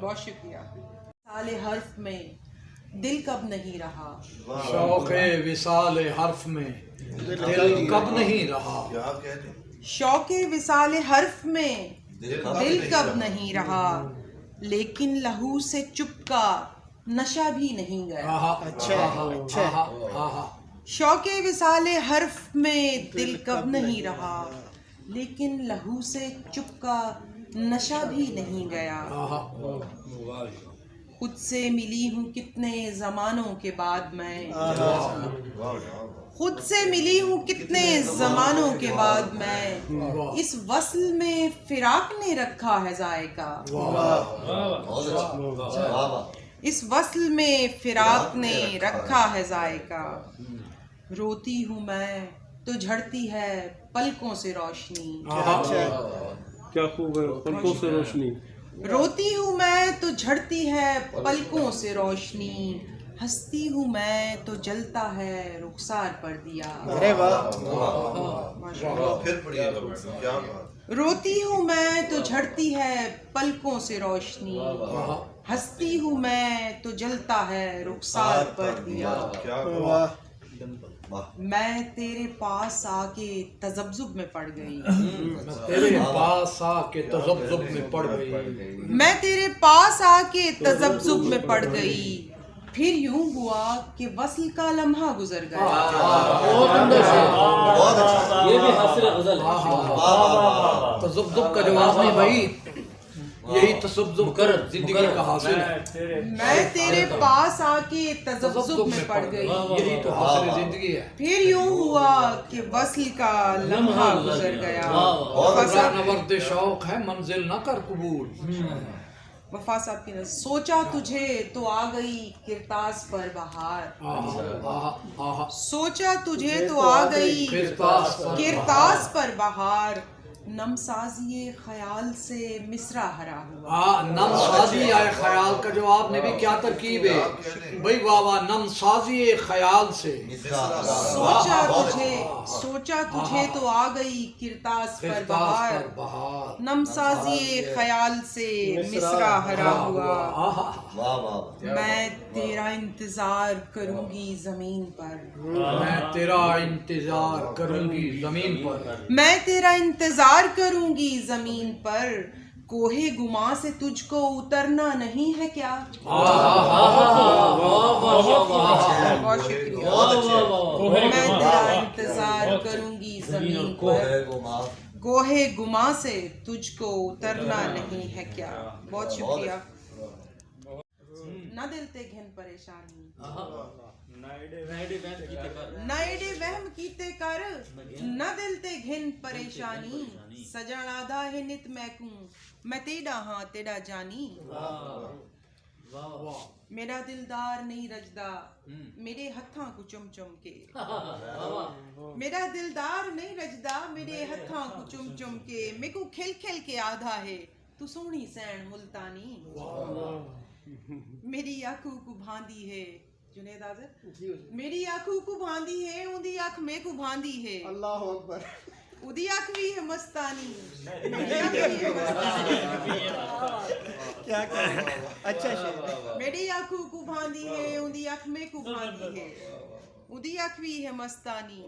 بہت شکریہ. سال حرف میں دل کب نہیں رہا, شوق وصال حرف میں دل کب نہیں رہا, شوق وصال حرف میں دل کب نہیں رہا, لیکن لہو سے چپ کا نشہ بھی نہیں گیا. شوق وصال حرف میں دل کب نہیں رہا, لیکن لہو سے چپ کا نشہ بھی نہیں گیا. خود سے ملی ہوں کتنے زمانوں کے بعد میں, خود سے ملی ہوں کتنے زمانوں کے بعد میں, اس وصل میں فراق نے رکھا ہے ذائقہ, اس وصل میں فراق نے رکھا ہے ذائقہ. روتی ہوں میں تو جھڑتی ہے پلکوں سے روشنی, کیا خوب ہے, پلکوں سے روشنی. روتی ہوں میں تو جھڑتی ہے پلکوں سے روشنی, ہنستی ہوں میں تو جلتا ہے رخسار پر دیا. روتی ہوں میں تو جھڑتی ہے پلکوں سے روشنی, ہنستی ہوں میں تو جلتا ہے رخسار پر دیا. میں تیرے پاس آ کے تذبذب میں پڑ گئی, تیرے پاس آ کے تذبذب میں پڑ گئی, میں تیرے پاس آ کے تذبذب میں پڑ گئی. پھر یوں ہوا کہ وصل کا لمحہ گزر گیا. یہ بھی حاصل غزل ہے. تذبذب کا جواب نہیں بھائی, یہی تذبذب کر زندگی کا حاصل ہے. میں تیرے پاس آ کے تذبذب میں پڑ گئی, یہی تو حاصل زندگی ہے. پھر یوں ہوا کہ وصل کا لمحہ گزر گیا. خزاں نورد شوق ہے منزل نہ کر قبول. وفا صاحب کی نظر. سوچا تجھے تو آ گئی کرتاس پر بہار, سوچا تجھے تو آ گئی کرتاس پر بہار, نم سازی خیال سے مصرع ہرا ہوا. نم سازی آئے خیال کا جواب نے بھی کیا ترکیب ہے بھائی, واہ واہ. نم سازی خیال سے, سوچا تجھے تو آ گئی کرتاس پر بہار, نم سازی خیال سے مصرع ہرا ہوا. میں تیرا انتظار کروں گی زمین پر, میں تیرا انتظار کروں گی زمین پر, میں تیرا انتظار کروں گی زمین پر. کوہ گما سے تجھ کو اترنا نہیں ہے کیا. بہت شکریہ. میں تیرا انتظار کروں گی زمین پر, کوہ گما سے تجھ کو اترنا نہیں ہے کیا. بہت شکریہ. نہ دل تے گھن پریشانی, نہ ایڈے وہم کیتے کر, نہ دل تے گھن پریشانی. سجن آدھا ہے نت میں کوں, میں تیڑا ہاں تیڑا جانی. میرا دلدار نہیں رجدا میرے ہتھاں کو چم چم کے, میرا دلدار نہیں رجدا میرے ہتھاں کو چم چم کے. میں کو کھل کھل کے آدھا ہے تو سونی سین ملتانی. میری آنکھوں کو بھاندی ہے جنید آزر, میری آنکھوں کو بھاندی ہے, اندی آنکھ میں کو بھاندی ہے. اللہ اکبر. ادی آنکھ بھی ہے مستانی, میری آنکھ بھی ہے مستانی. کیا کہہ, اچھا. میری آنکھوں کو بھاندی ہے, اندی آنکھ میں کو بھاندی ہے. ادی آنکھ بھی ہے مستانی,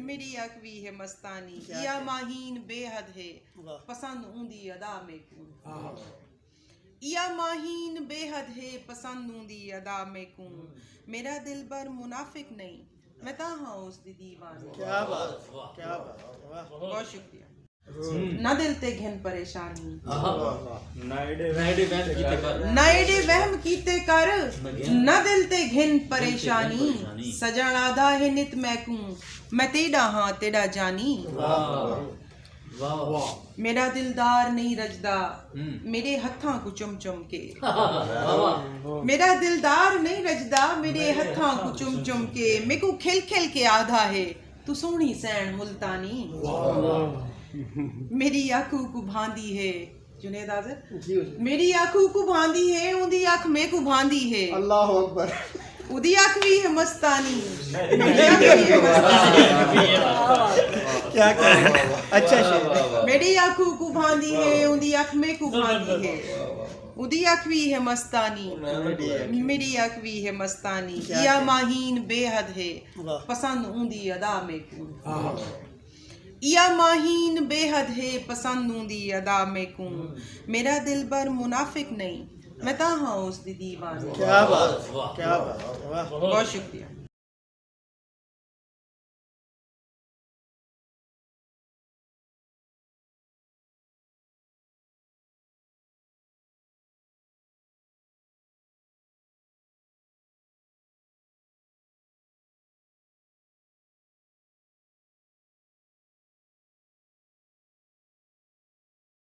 میری آنکھ بھی ہے مستانی. یا ماہین بے حد ہے پسند اندی ادا میں کو, یا ماہین بے حد ہے پسند دی ادا میں کوں. میرا دل بر منافق نہیں, میں تاہاں اس دی دیوانی. کیا بات, کیا بات. بہت شکریہ. نہ دل تے گھن پریشانی, نہ ایڈے وہم کیتے کر, نہ دل تے گھن پریشانی. سجن آدھا ہے نت میں کوں, میں تیڑا ہاں تیڑا جانی. میرا دلدار نہیں رجدا میرے ہتھاں کو چم چم کے, میرا دلدار نہیں رجدا میرے ہتھاں کو چم چم کے. میں کو کھل کھل کے آدھا ہے تو سونی سین ملتانی. میری آنکھوں کو بھاندی ہے جنید آزر, میری آنکھوں کو بھاندی ہے, اندی آنکھ میں کو بھاندی ہے. اللہ اکبر. ادی آنکھ بھی ہے مستانی, میری آنکھ بھی ہے مستانی. کیا کہہ, اچھا. میری آنکھوں کو بھاندی ہے, اندی آنکھ میں کو بھاندی ہے. ادی اخوی ہے مستانی میری اخوی ہے مستانی یا ماہین بے حد ہے پسند اندی ادا میں کون یا ماہین بے حد ہے پسند اندی ادا میں کون میرا دل بر منافق نہیں میں تاہاں اس دی دیوان. کیا بات، کیا بات، بہت شکریہ.